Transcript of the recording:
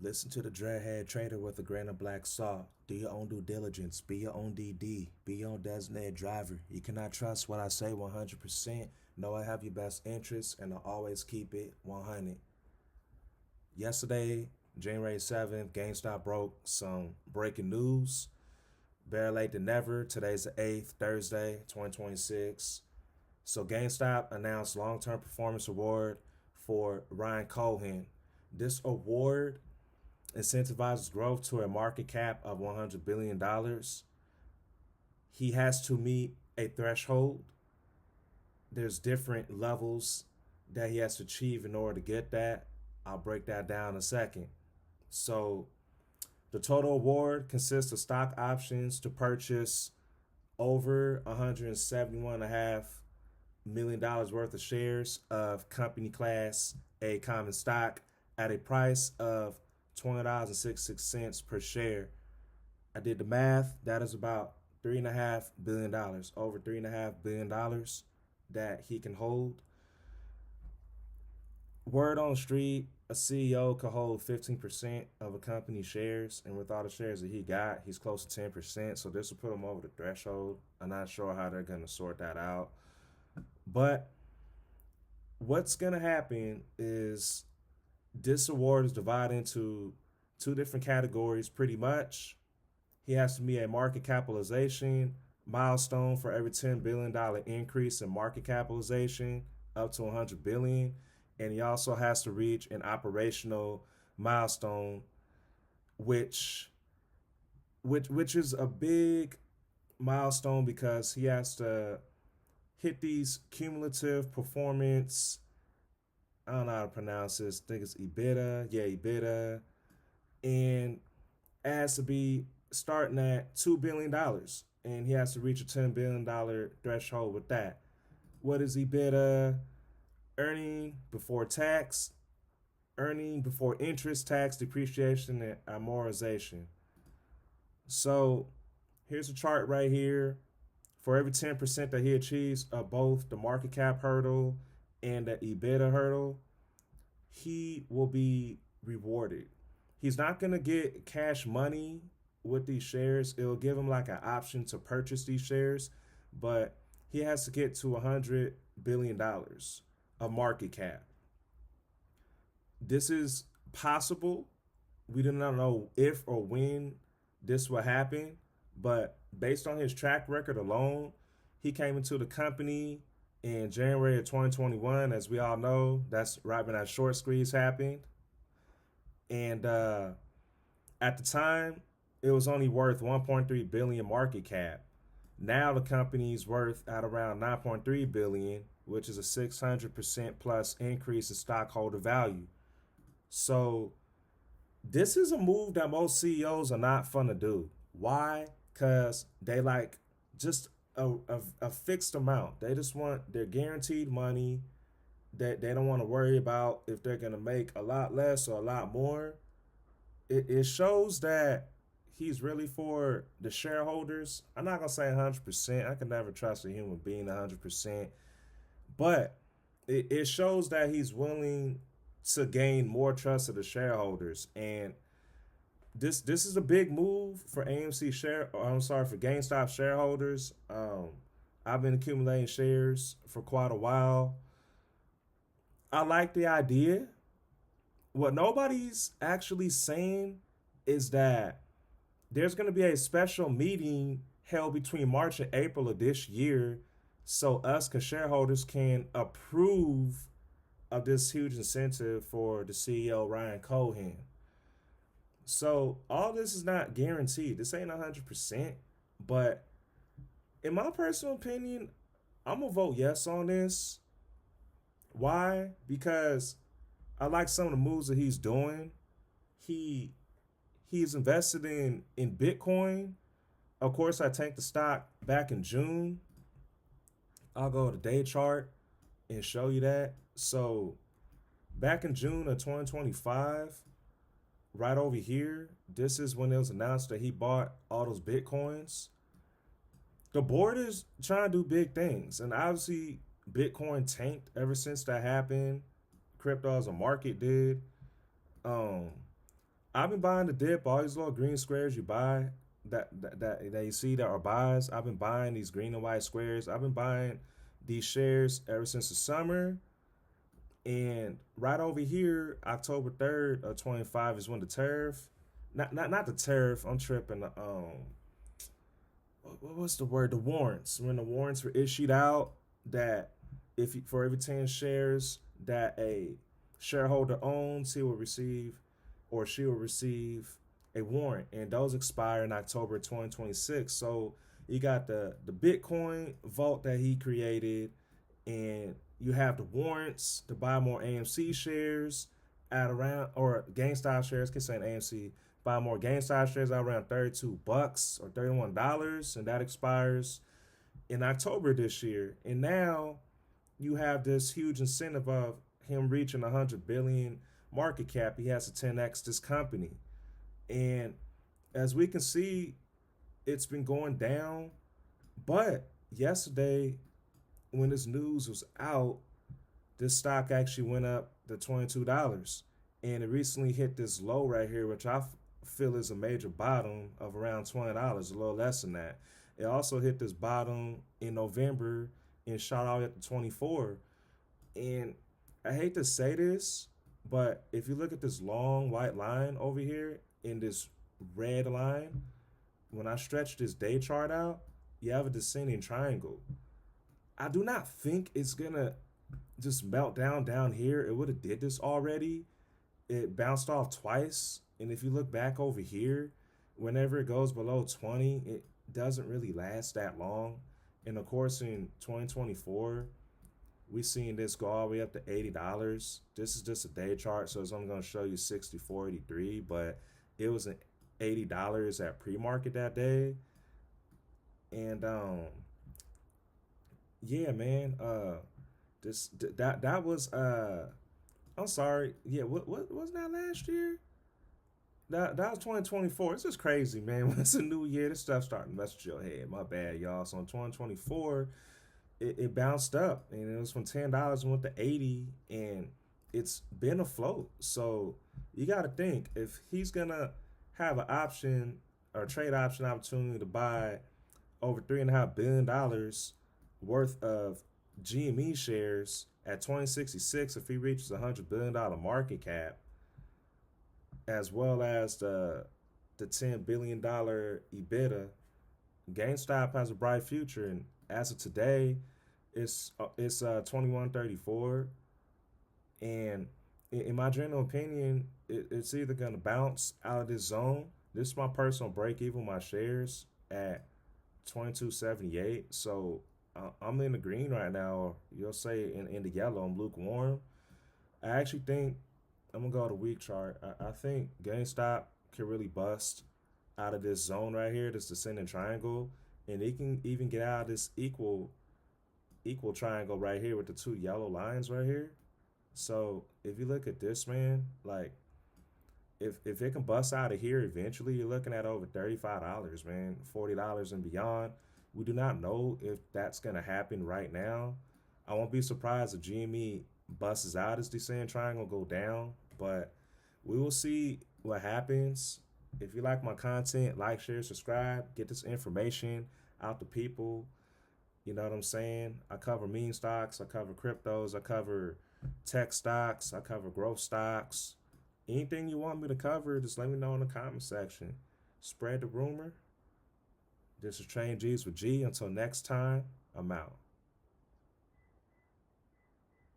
Listen to the dreadhead trader with a grain of black salt. Do your own due diligence. Be your own DD. Be your own designated driver. You cannot trust what I say 100%. Know I have your best interests and I'll always keep it 100. Yesterday, January 7th, Gamestop broke some breaking news. Better late than never. Today's the 8th, Thursday, 2026. So GameStop announced long-term performance award for Ryan Cohen. This award incentivizes growth to a market cap of $100 billion. He has to meet a threshold. There's different levels that he has to achieve in order to get that. I'll break that down in a second. So the total award consists of stock options to purchase over $171.5 million worth of shares of company class A common stock at a price of $20.66 per share. I did the math. That is about $3.5 billion, over $3.5 billion that he can hold. Word on the street, a CEO could hold 15% of a company's shares, and with all the shares that he got, he's close to 10%. So this will put him over the threshold. I'm not sure how they're going to sort that out. But what's going to happen is this award is divided into two different categories pretty much. He has to meet a market capitalization milestone for every $10 billion increase in market capitalization up to $100 billion. And he also has to reach an operational milestone, which which is a big milestone because he has to hit these cumulative performance. I don't know how to pronounce this. I think it's EBITDA. Yeah, EBITDA. And it has to be starting at $2 billion. And he has to reach a $10 billion threshold with that. What is EBITDA? Earning before tax, earning before interest, tax, depreciation, and amortization. So here's a chart right here. For every 10% that he achieves of both the market cap hurdle and the EBITDA hurdle, he will be rewarded. He's not going to get cash money with these shares. It'll give him like an option to purchase these shares, but he has to get to $100 billion of market cap. This is possible. We do not know if or when this will happen, but based on his track record alone, he came into the company in January of 2021. As we all know, that's right when that short squeeze happened. And at the time, it was only worth 1.3 billion market cap. Now the company's worth at around 9.3 billion, which is a 600% plus increase in stockholder value. So this is a move that most CEOs are not fun to do. Why? Because they like just a fixed amount. They just want their guaranteed money that they don't want to worry about if they're going to make a lot less or a lot more. It shows that he's really for the shareholders. I'm not going to say 100%. I can never trust a human being 100%. But it shows that he's willing to gain more trust of the shareholders. And this is a big move for AMC share. Or I'm sorry, for GameStop shareholders. I've been accumulating shares for quite a while. I like the idea. What nobody's actually saying is that there's going to be a special meeting held between March and April of this year so us as shareholders can approve of this huge incentive for the CEO Ryan Cohen. So all this is not guaranteed. This ain't 100%, but in my personal opinion, I'm gonna vote yes on this. Why? Because I like some of the moves that he's doing. He he's invested in Bitcoin. Of course, I tanked the stock back in June. I'll go to the day chart and show you that. So back in June of 2025, right over here, this is when it was announced that he bought all those Bitcoins. The board is trying to do big things. And obviously, Bitcoin tanked ever since that happened. Crypto as a market did. Um, I've been buying the dip, all these little green squares you buy that you see that are buys. I've been buying these green and white squares. I've been buying these shares ever since the summer. And right over here, October 3rd of 25 is when the tariff, not the tariff. I'm tripping. What's the word? The warrants. When the warrants were issued out, that if for every 10 shares that a shareholder owns, he will receive or she will receive a warrant, and those expire in October 2026. So you got the Bitcoin vault that he created, and you have the warrants to buy more AMC shares at around, or GameStop shares, can say AMC, buy more GameStop shares at around $32 or $31, and that expires in October this year. And now you have this huge incentive of him reaching 100 billion market cap. He has to 10x this company, and as we can see, it's been going down. But yesterday, when this news was out, this stock actually went up to $22, and it recently hit this low right here, which I feel is a major bottom of around $20, a little less than that. It also hit this bottom in November and shot out at the 24. And I hate to say this, but if you look at this long white line over here in this red line, when I stretch this day chart out, you have a descending triangle. I do not think it's gonna just melt down here. It would have did this already. It bounced off twice, and if you look back over here, whenever it goes below 20, it doesn't really last that long. And of course, in 2024, we seen this go all the way up to $80. This is just a day chart, so it's only going to show you 64.83, but it was an $80 at pre-market that day. And yeah, man, this that was I'm sorry. Yeah, what was that last year? That was 2024. It's just crazy, man. When it's a new year, this stuff starting to mess with your head. My bad, y'all. So in 2024, it bounced up, and it was from $10 and went to 80, and it's been afloat. So you got to think, if he's gonna have an option or trade option opportunity to buy over $3.5 billion worth of GME shares at 2066, if he reaches $100 billion market cap, as well as the $10 billion EBITDA, GameStop has a bright future. And as of today, it's 21.34, and in my general opinion, it's either gonna bounce out of this zone. This is my personal break even my shares at 22.78. So I'm in the green right now. You'll say in the yellow, I'm lukewarm. I actually think I'm gonna go to week chart. I think GameStop can really bust out of this zone right here, this descending triangle, and it can even get out of this equal triangle right here with the two yellow lines right here. So if you look at this, man, like if it can bust out of here eventually, you're looking at over $35, man, $40 and beyond. We do not know if that's gonna happen right now. I won't be surprised if GME busts out as descending triangle go down, but we will see what happens. If you like my content, like, share, subscribe, get this information out to people. You know what I'm saying? I cover meme stocks, I cover cryptos, I cover tech stocks, I cover growth stocks. Anything you want me to cover, just let me know in the comment section. Spread the rumor. This is Train G's with G. Until next time, I'm out.